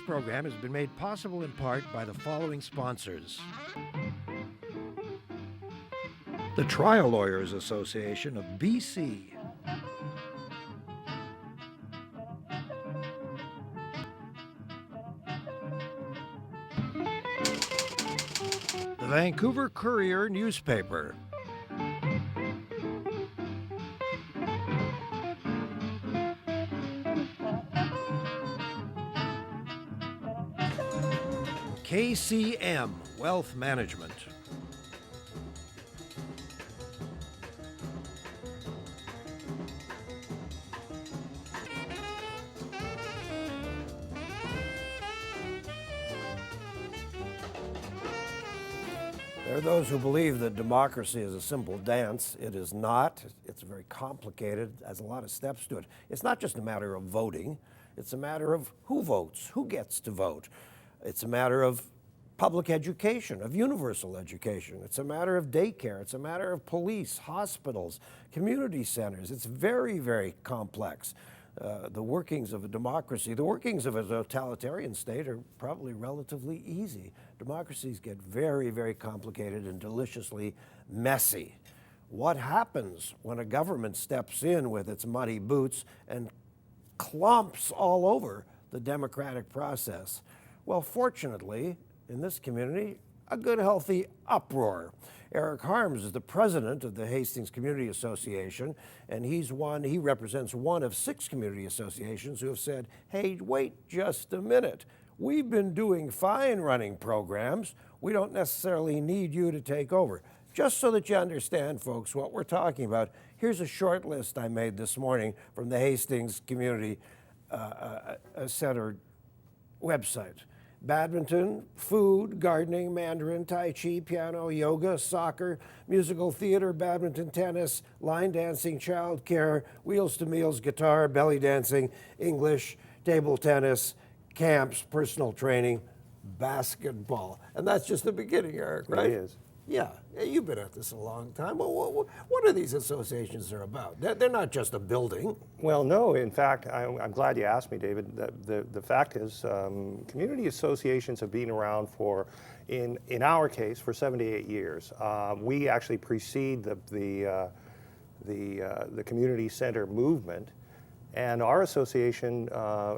program has been made possible in part by the following sponsors. The Trial Lawyers Association of BC. The Vancouver Courier newspaper. KCM Wealth Management. There are those who believe that democracy is a simple dance. It is not. It's very complicated, has a lot of steps to it. It's not just a matter of voting. It's a matter of who votes, who gets to vote. It's a matter of public education, of universal education. It's a matter of daycare. It's a matter of police, hospitals, community centers. It's very, very complex. The workings of a democracy, the workings of a totalitarian state are probably relatively easy. Democracies get very, very complicated and deliciously messy. What happens when a government steps in with its muddy boots and clomps all over the democratic process? Well, fortunately, in this community, a good, healthy uproar. Eric Harms is the president of the Hastings Community Association, and he represents one of 6 community associations who have said, hey, wait just a minute. We've been doing fine running programs. We don't necessarily need you to take over. Just so that you understand, folks, what we're talking about, here's a short list I made this morning from the Hastings Community Center website. Badminton, food, gardening, Mandarin, Tai Chi, piano, yoga, soccer, musical theater, badminton, tennis, line dancing, child care, wheels to meals, guitar, belly dancing, English, table tennis, camps, personal training, basketball. And that's just the beginning, Eric, right? It is. Yeah, you've been at this a long time. What are these associations are about? They're not just a building. Well, no, in fact, I'm glad you asked me, David. The fact is, community associations have been around for, in our case, for 78 years. We actually precede the community center movement. And our association,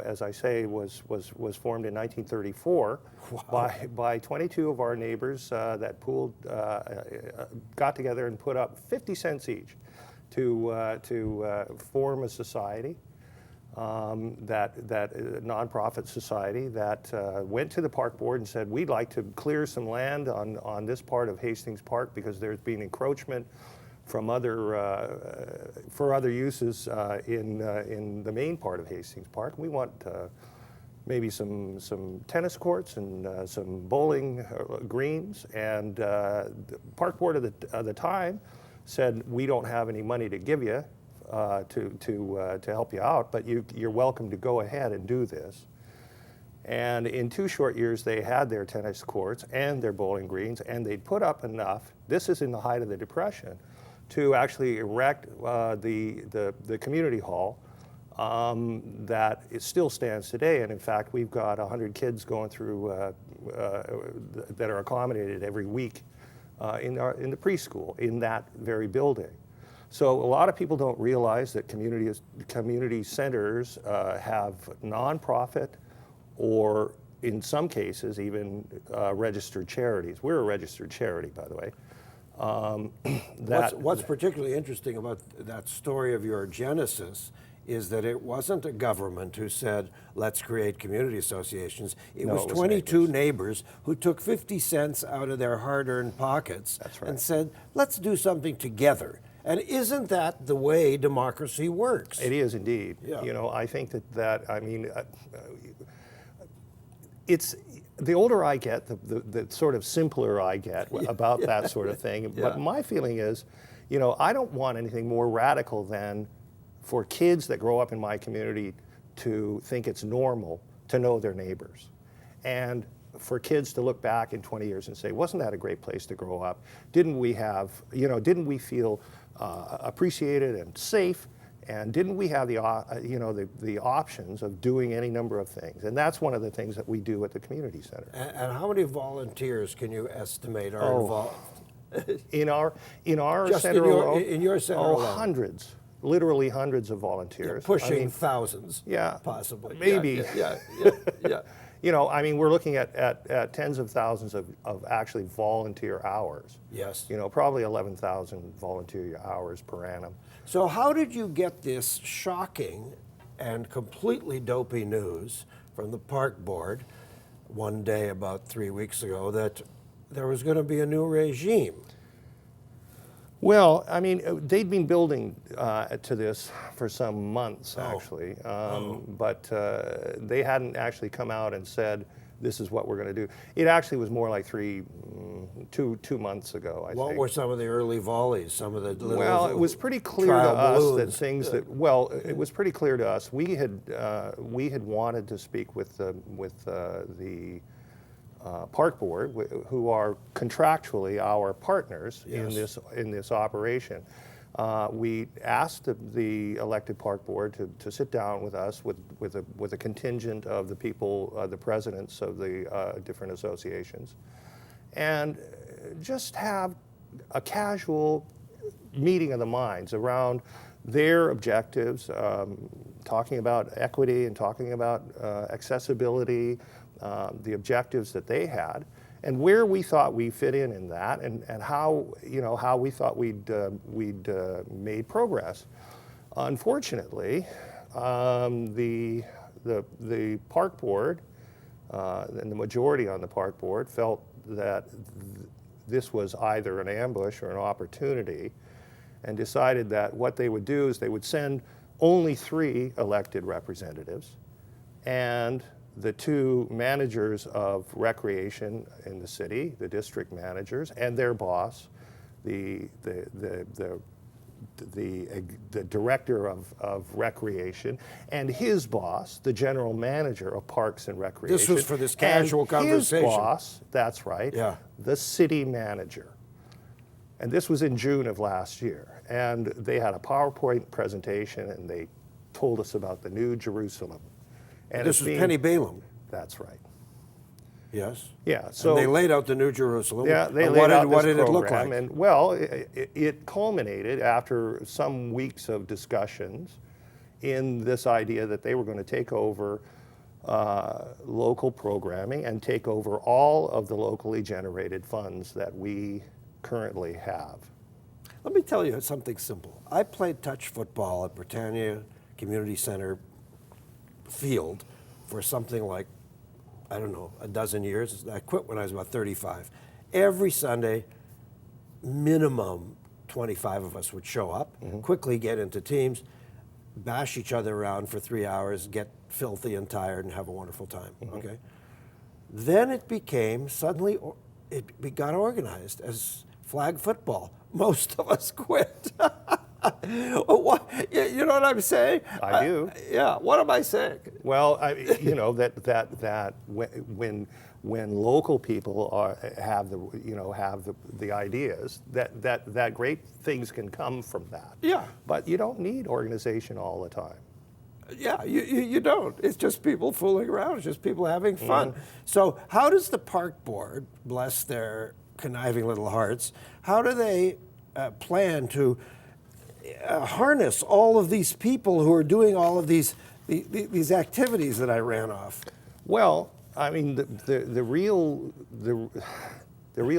as I say, was formed in 1934 by 22 of our neighbors that got together and put up 50 cents each to form a society, that nonprofit society that went to the park board and said, we'd like to clear some land on this part of Hastings Park because there's been encroachment from for other uses in the main part of Hastings Park. We want maybe some tennis courts and some bowling greens. And the park board of the time said, we don't have any money to give you to help you out, but you're welcome to go ahead and do this. And in 2 short years, they had their tennis courts and their bowling greens, and they'd put up enough. This is in the height of the Depression, to actually erect the community hall that it still stands today. And in fact, we've got 100 kids going through that are accommodated every week in the preschool in that very building. So a lot of people don't realize that community centers have nonprofit or in some cases even registered charities. We're a registered charity, by the way. What's particularly interesting about that story of your genesis is that it wasn't a government who said, let's create community associations. It was 22 neighbors who took 50 cents out of their hard-earned pockets. That's right. And said, let's do something together. And isn't that the way democracy works? It is indeed. Yeah. You know, I think it's the older I get, the sort of simpler I get about that sort of thing. Yeah. But my feeling is, you know, I don't want anything more radical than for kids that grow up in my community to think it's normal to know their neighbors. And for kids to look back in 20 years and say, wasn't that a great place to grow up? Didn't we feel appreciated and safe And didn't we have the options of doing any number of things? And that's one of the things that we do at the community center. And how many volunteers can you estimate are Oh, involved? In our Just center in your- alone, in your center alone. hundreds, literally hundreds of volunteers. Pushing thousands, yeah, possibly. maybe. Yeah. You know, I mean, we're looking at tens of thousands of actually volunteer hours. Yes. You know, probably 11,000 volunteer hours per annum. So how did you get this shocking and completely dopey news from the park board one day about 3 weeks ago that there was going to be a new regime? Well, I mean, they'd been building to this for some months, actually, but they hadn't actually come out and said, this is what we're going to do. It actually was more like two months ago, I What think. were some of the early volleys, some of the little Well, it was pretty clear to trial us that balloons? things that, well, it was pretty clear to us. We had wanted to speak with the park board, who are contractually our partners Yes. in this operation. We asked the elected park board to sit down with us with a contingent of the people, the presidents of the different associations, and just have a casual meeting of the minds around their objectives, talking about equity and talking about accessibility, the objectives that they had, and where we thought we fit in that, and how we thought we'd made progress. Unfortunately, the park board and the majority on the park board felt that this was either an ambush or an opportunity, and decided that what they would do is they would send only 3 elected representatives and the 2 managers of recreation in the city, the district managers, and their boss, the director of recreation, and his boss, the general manager of parks and recreation. This was for this casual and conversation. His boss, that's right, Yeah. the city manager. And this was in June of last year. And they had a PowerPoint presentation, and they told us about the New Jerusalem. And This it's was being- Penny Balaam. That's right. Yes. Yeah. So And they laid out the New Jerusalem. yeah, they And laid out what this did it look program, like? and well, it culminated after some weeks of discussions in this idea that they were going to take over local programming and take over all of the locally generated funds that we currently have. Let me tell you something simple. I played touch football at Britannia Community Center field for something like, I don't know, a dozen years. I quit when I was about 35. Every Sunday, minimum 25 of us would show up, quickly get into teams, bash each other around for 3 hours, get filthy and tired, and have a wonderful time. Okay. Then it became suddenly it got organized as flag football. Most of us quit. What, you know what I'm saying? I do. Yeah. What am I saying? Well, you know that when local people have the ideas, that great things can come from that. Yeah. But you don't need organization all the time. Yeah, you don't. It's just people fooling around. It's just people having fun. So how does the park board, bless their conniving little hearts, how do they plan to harness all of these people who are doing all of these activities that I ran off? Well, I mean, the real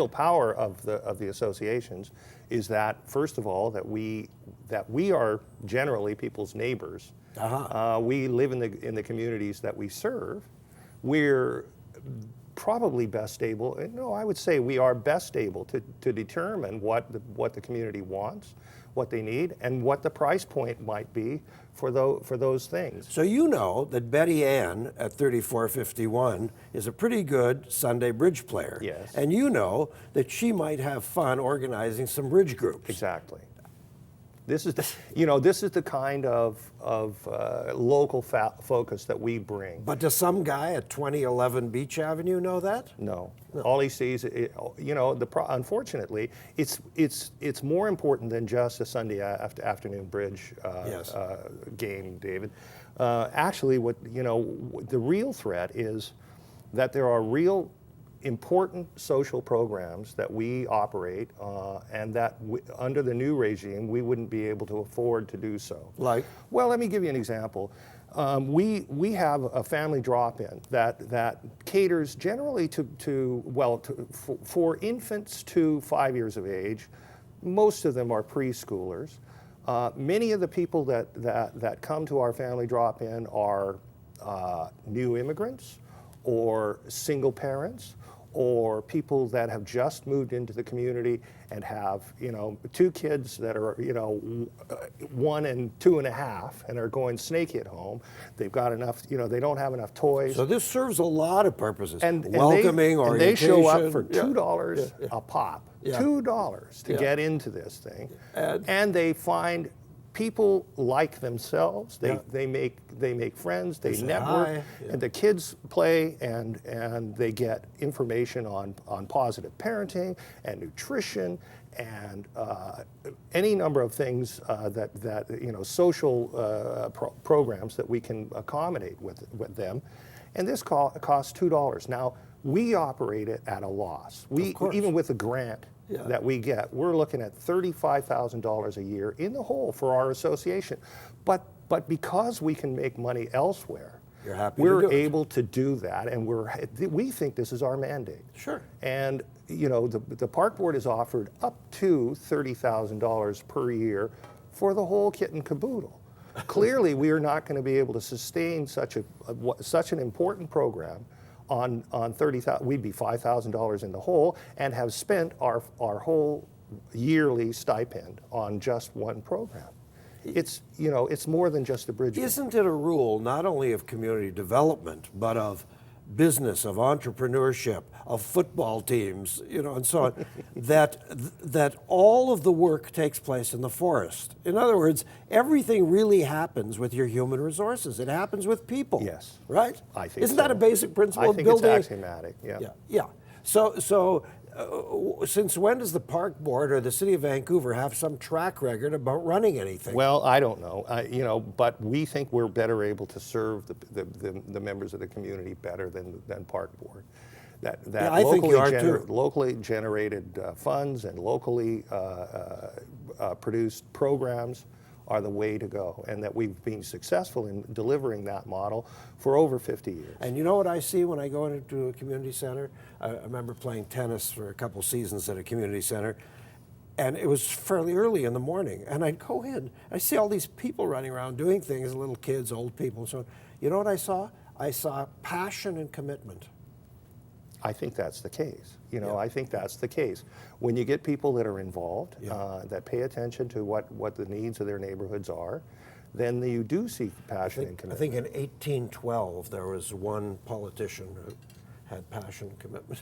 power of the associations is that, first of all, that we are generally people's neighbors. We live in the communities that we serve. We're probably best able, no, I would say we are best able to determine what the community wants, what they need, and what the price point might be for those things. So you know that Betty Ann at 3451 is a pretty good Sunday bridge player. Yes. And you know that she might have fun organizing some bridge groups. Exactly. This is the kind of local focus that we bring. But does some guy at 2011 Beach Avenue know that? No. All he sees, unfortunately, it's more important than just a Sunday afternoon bridge Yes. game, David. Actually, the real threat is that there are real important social programs that we operate, and that under the new regime we wouldn't be able to afford to do so. Like? Well, let me give you an example. We have a family drop-in that caters generally for infants to 5 years of age. Most of them are preschoolers. Many of the people that come to our family drop-in are new immigrants or single parents, or people that have just moved into the community and have, two kids that are, 1 and 2.5 and are going snakehead home. They've got enough, they don't have enough toys. So this serves a lot of purposes. And welcoming, and they show up for orientation. $2 a pop. Yeah. $2 to Yeah. get into this thing. And they find people like themselves. Yeah. They make friends. They say network, hi. Yeah. and the kids play, and they get information on positive parenting and nutrition and any number of things that social programs that we can accommodate with them. And this costs $2. Now we operate it at a loss. Even with the grant. Yeah. That we get, we're looking at $35,000 a year in the hole for our association. But because we can make money elsewhere, You're happy to we're do it. able to do that, and we think this is our mandate. Sure. And the park board has offered up to $30,000 per year for the whole kit and caboodle. Clearly, we are not going to be able to sustain such an important program on $30,000. We'd be $5,000 in the hole and have spent our whole yearly stipend on just one program. It's more than just a bridge. Isn't it a rule not only of community development, but of business, of entrepreneurship, of football teams, and so on, that all of the work takes place in the forest? In other words, everything really happens with your human resources. It happens with people. Yes. Right? I think Isn't that a basic principle I of think building? it's axiomatic. Yeah. Yeah. So since when does the park board or the city of Vancouver have some track record about running anything? Well, I don't know, but we think we're better able to serve the members of the community better than Park Board. That I think you are too. locally generated funds and locally produced programs are the way to go, and that we've been successful in delivering that model for over 50 years. And you know what I see when I go into a community center? I remember playing tennis for a couple seasons at a community center, and it was fairly early in the morning, and I'd go in, I see all these people running around doing things, little kids, old people, and so on. You know what I saw? I saw passion and commitment. I think that's the case. I think that's the case. When you get people that are involved, that pay attention to what the needs of their neighborhoods are, then you do see passion and I commitment. think in 1812 there was one politician who had passion and commitment.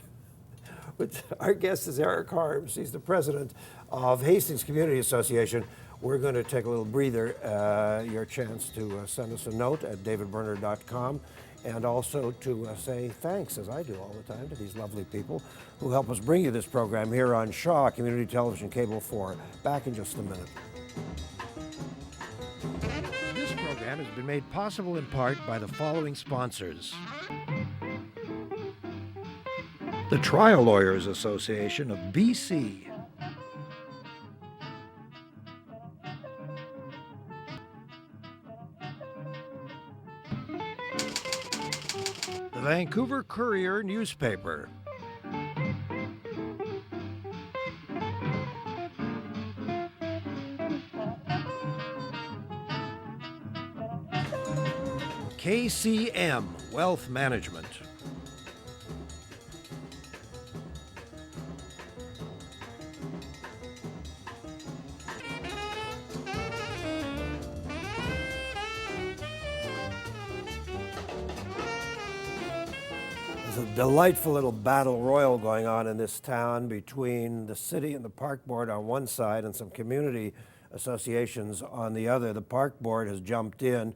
But our guest is Eric Harms. He's the president of Hastings Community Association. We're going to take a little breather. Your chance to send us a note at davidberner.com. And also to say thanks, as I do all the time, to these lovely people who help us bring you this program here on Shaw Community Television Cable 4. Back in just a minute. This program has been made possible in part by the following sponsors: the Trial Lawyers Association of BC, the Vancouver Courier newspaper, KCM Wealth Management, There's a delightful little battle royal going on in this town between the city and the park board on one side and some community associations on the other. The park board has jumped in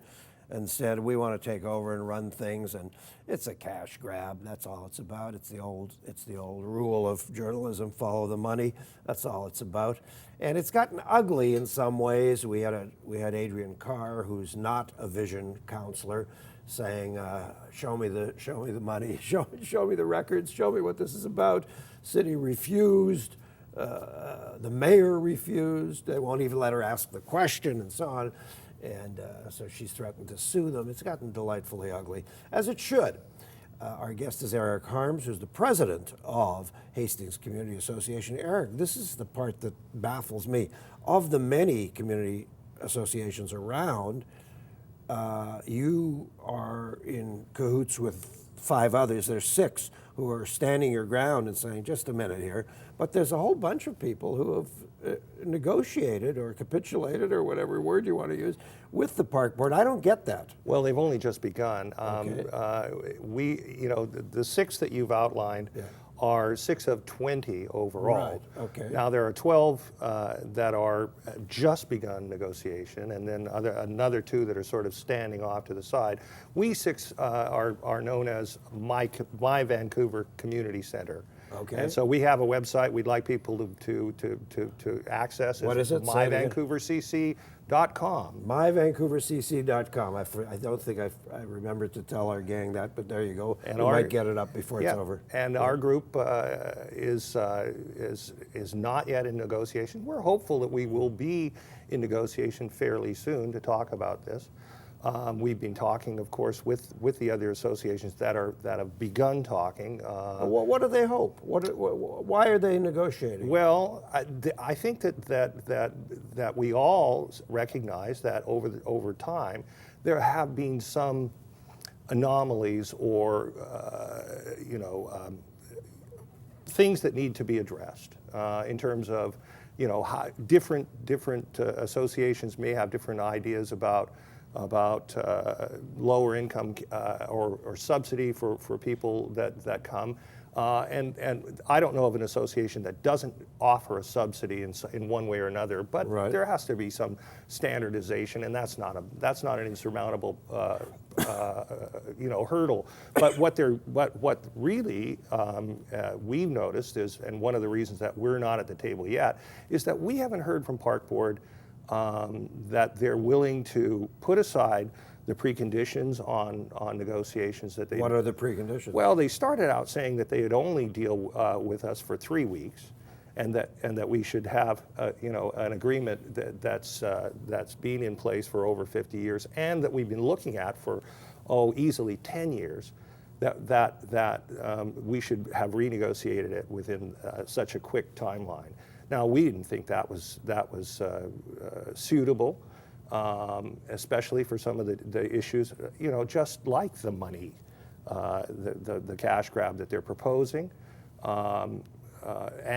and said, we want to take over and run things, and it's a cash grab. That's all it's about. It's the old rule of journalism: follow the money. That's all it's about. And it's gotten ugly in some ways. We had Adrian Carr, who's not a vision counselor, saying, show me the money, show me the records, show me what this is about. City refused. The mayor refused. They won't even let her ask the question, and so on. And so she's threatened to sue them. It's gotten delightfully ugly, as it should. Our guest is Eric Harms, who's the president of Hastings Community Association. Eric, this is the part that baffles me. Of the many community associations around, you are in cahoots with 5 others. There's 6 who are standing your ground and saying, just a minute here. But there's a whole bunch of people who have negotiated or capitulated, or whatever word you want to use, with the park board. I don't get that. Well, they've only just begun. Okay. The 6 that you've outlined are 6 of 20 overall. Right, okay. Now there are 12 that are just begun negotiation, and then another 2 that are sort of standing off to the side. We 6 are known as My Vancouver Community Center. Okay. And so we have a website we'd like people to access. What is it? Say it again. MyVancouverCC.com. MyVancouverCC.com. I don't think I remembered to tell our gang that, but there you go. And we might get it up before it's over. And our group is not yet in negotiation. We're hopeful that we will be in negotiation fairly soon to talk about this. We've been talking, of course, with the other associations that have begun talking. What do they hope? Why are they negotiating? Well, I think that we all recognize that over time there have been some anomalies or things that need to be addressed in terms of how different associations may have different ideas about lower income or subsidy for people that come. And I don't know of an association that doesn't offer a subsidy in one way or another, but right. There has to be some standardization, and that's not an insurmountable hurdle. But what really we've noticed is, and one of the reasons that we're not at the table yet, is that we haven't heard from Park Board that they're willing to put aside the preconditions on negotiations that they. What are the preconditions? Well, they started out saying that they would only deal with us for 3 weeks, and that we should have an agreement that's been in place for over 50 years, and that we've been looking at for easily 10 years. That we should have renegotiated it within such a quick timeline. Now, we didn't think that was suitable, especially for some of the issues, just like the money, the cash grab that they're proposing. And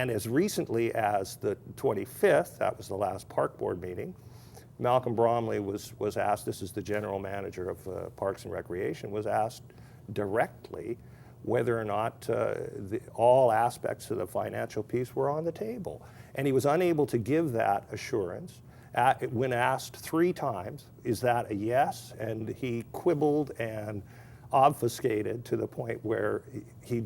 as recently as the 25th, that was the last Park Board meeting, Malcolm Bromley was asked, this is the general manager of Parks and Recreation, was asked directly whether or not all aspects of the financial piece were on the table. And he was unable to give that assurance. When asked 3 times, is that a yes? And he quibbled and obfuscated to the point where he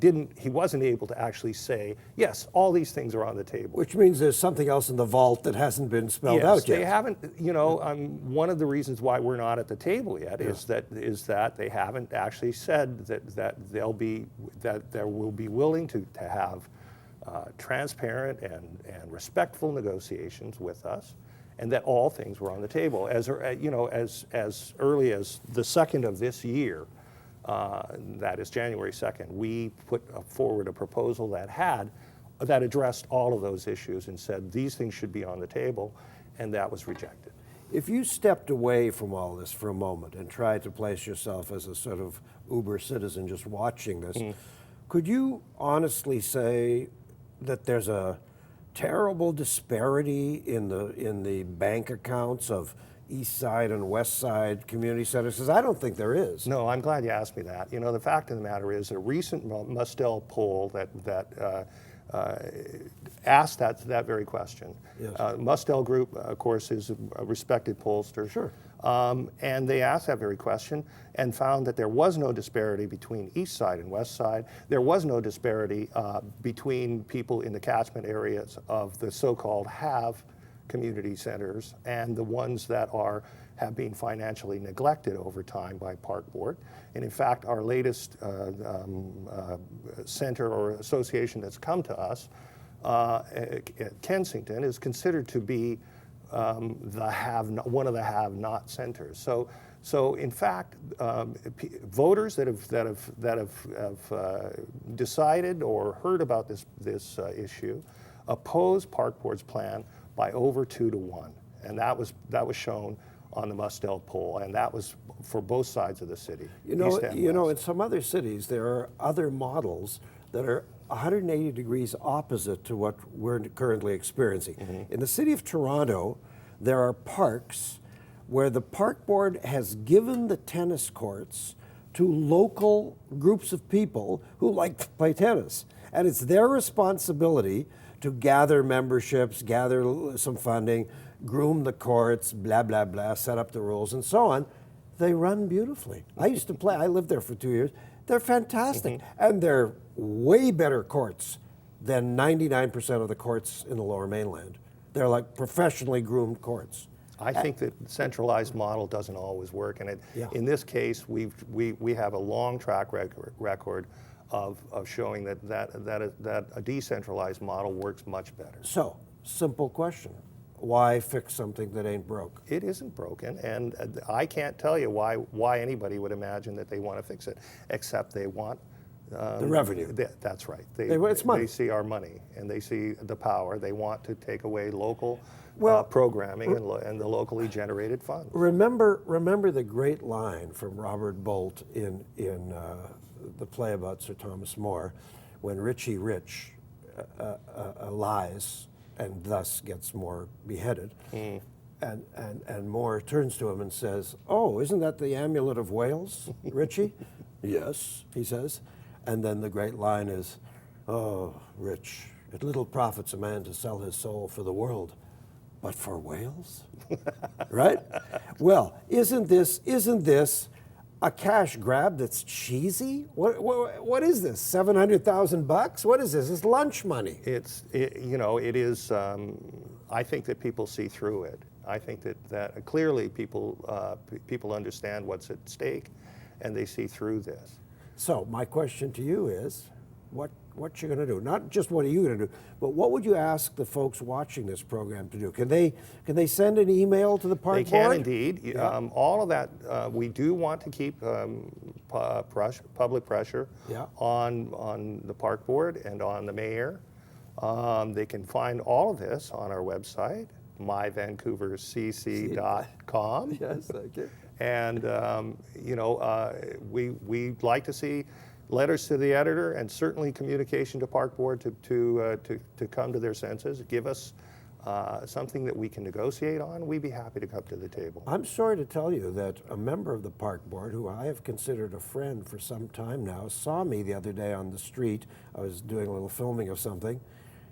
wasn't able to actually say, yes, all these things are on the table. Which means there's something else in the vault that hasn't been spelled out yet. They haven't, one of the reasons why we're not at the table yet is that they haven't actually said that they will be willing to have transparent and respectful negotiations with us, and that all things were on the table. As early as the 2nd of this year, that is January 2nd, we put forward a proposal that addressed all of those issues and said these things should be on the table, and that was rejected. If you stepped away from all this for a moment and tried to place yourself as a sort of uber citizen just watching this, could you honestly say that there's a terrible disparity in the bank accounts of East Side and West Side community centers? Because I don't think there is. No, I'm glad you asked me that. You know, the fact of the matter is a recent Mustell poll that asked that very question. Yes. Mustell Group, of course, is a respected pollster. Sure. And they asked that very question and found that there was no disparity between East Side and West Side. There was no disparity between people in the catchment areas of the so-called have community centers and the ones that have been financially neglected over time by Park Board. And in fact, our latest center or association that's come to us at Kensington is considered to be one of the have-not centers. So in fact, voters that have decided or heard about this issue oppose Park Board's plan by over 2 to 1, and that was shown on the Mustell poll, and that was for both sides of the city. You know, East and West. in some other cities, there are other models that are 180 degrees opposite to what we're currently experiencing. Mm-hmm. In the city of Toronto, there are parks where the Park Board has given the tennis courts to local groups of people who like to play tennis. And it's their responsibility to gather memberships, gather some funding, groom the courts, blah, blah, blah, set up the rules, and so on. They run beautifully. I used to play, I lived there for 2 years. They're fantastic. And they're way better courts than 99% of the courts in the Lower Mainland. They're like professionally groomed courts. I think that centralized model doesn't always work, and Yeah. in this case, we have a long track record of showing that a decentralized model works much better. So, simple question. Why fix something that ain't broke? It isn't broken, and I can't tell you why anybody would imagine that they want to fix it, except they want The revenue. That's right. It's money. They see our money, and they see the power. They want to take away local Well, programming and the locally generated funds. Remember the great line from Robert Bolt in the play about Sir Thomas More, when Richie Rich lies and thus gets More beheaded, and More turns to him and says, "Oh, isn't that the amulet of Wales, Richie?" "Yes," he says, and then the great line is, "Oh, Rich, it little profits a man to sell his soul for the world, but for Wales?" Right? Well, isn't this a cash grab that's cheesy? What is this? $700,000? What is this? It's lunch money. It is. I think that people see through it. I think that clearly people understand what's at stake, and they see through this. So my question to you is, what you going to do? Not just what are you going to do, but what would you ask the folks watching this program to do? Can they send an email to the Park Board? They can indeed. Yeah. All of that, we do want to keep public pressure Yeah. on the Park Board and on the mayor. They can find all of this on our website, myvancouvercc.com. Yes, thank you. And we'd like to see letters to the editor and certainly communication to Park Board to come to their senses, give us something that we can negotiate on. We'd be happy to come to the table. I'm sorry to tell you that a member of the Park Board, who I have considered a friend for some time now, saw me the other day on the street. I was doing a little filming of something,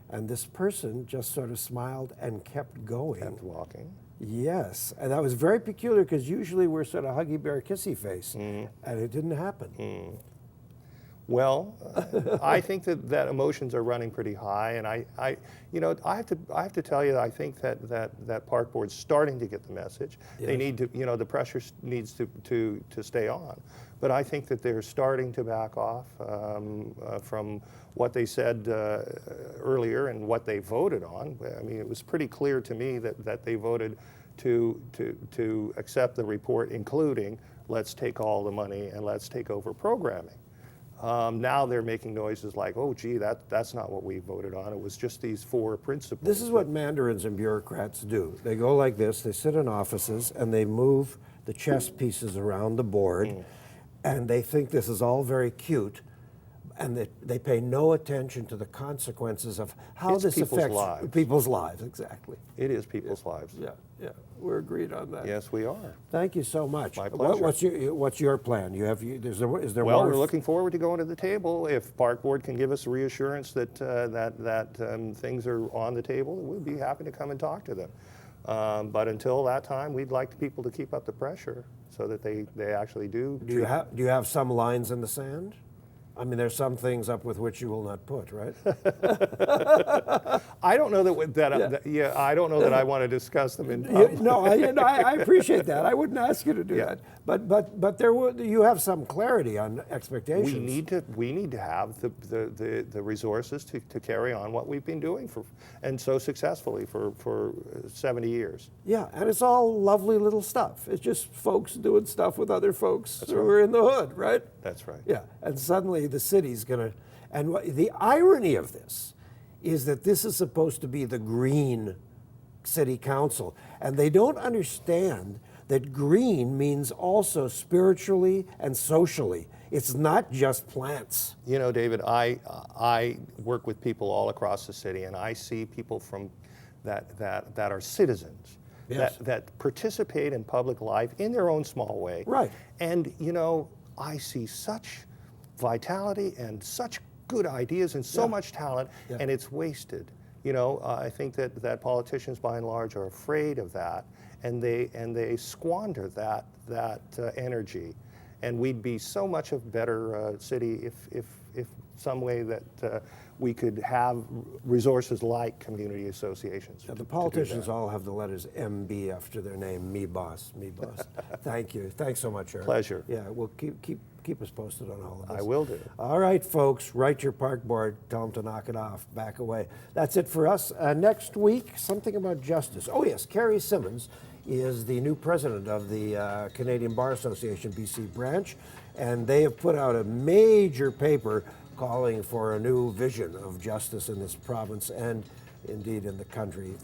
and this person just sort of smiled and kept going. Kept walking. Yes, and that was very peculiar because usually we're sort of huggy bear kissy face, and it didn't happen. Well, I think that emotions are running pretty high, and I have to tell you that I think that Park Board's starting to get the message. Yes. They need to, the pressure needs to stay on, but I think that they're starting to back off from what they said earlier and what they voted on. I mean, it was pretty clear to me that they voted to accept the report, including let's take all the money and let's take over programming. Now they're making noises like, oh, gee, that's not what we voted on. It was just these 4 principles. This is what mandarins and bureaucrats do. They go like this, they sit in offices, and they move the chess pieces around the board, and they think this is all very cute, and they pay no attention to the consequences of how It's this people's affects lives. people's lives. Exactly. It is people's lives. Yeah, yeah, we're agreed on that. Yes, we are. Thank you so much. My pleasure. What's your plan? Is there Well, more? we're looking forward to going to the table. If Park Board can give us reassurance that things are on the table, we'll be happy to come and talk to them. But until that time, we'd like people to keep up the pressure so that they actually do. Do you have some lines in the sand? I mean, there's some things up with which you will not put, right? I don't know I don't know that I want to discuss them in public. No, I appreciate that. I wouldn't ask you to do that. But you have some clarity on expectations. We need to have the resources to carry on what we've been doing and so successfully for 70 years. Yeah, and it's all lovely little stuff. It's just folks doing stuff with other folks who are in the hood, right? That's right. Yeah, and suddenly the city's going to, and the irony of this is that this is supposed to be the green city council, and they don't understand that green means also spiritually and socially. It's not just plants. You know, David, I work with people all across the city, and I see people from that are citizens. Yes. That participate in public life in their own small way. Right. And, you know, I see such vitality and such good ideas and so much talent, and it's wasted. You know, I think that politicians, by and large, are afraid of that, and they squander that energy. And we'd be so much a better city if some way that we could have resources like community associations. The politicians all have the letters MB after their name. Me boss, me boss. Thank you. Thanks so much, Eric. Pleasure. Yeah, well, keep us posted on all of this. I will do. All right, folks, write your park board. Tell them to knock it off. Back away. That's it for us. Next week, something about justice. Oh yes, Carrie Simmons is the new president of the Canadian Bar Association BC branch, and they have put out a major paper calling for a new vision of justice in this province and indeed in the country.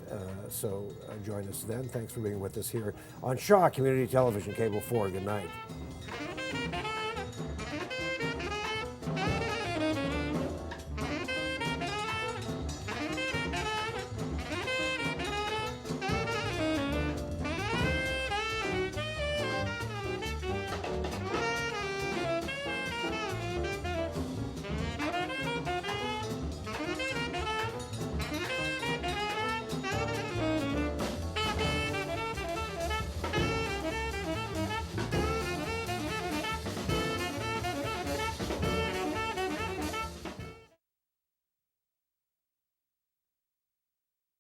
So join us then. Thanks for being with us here on Shaw Community Television, Cable 4. Good night.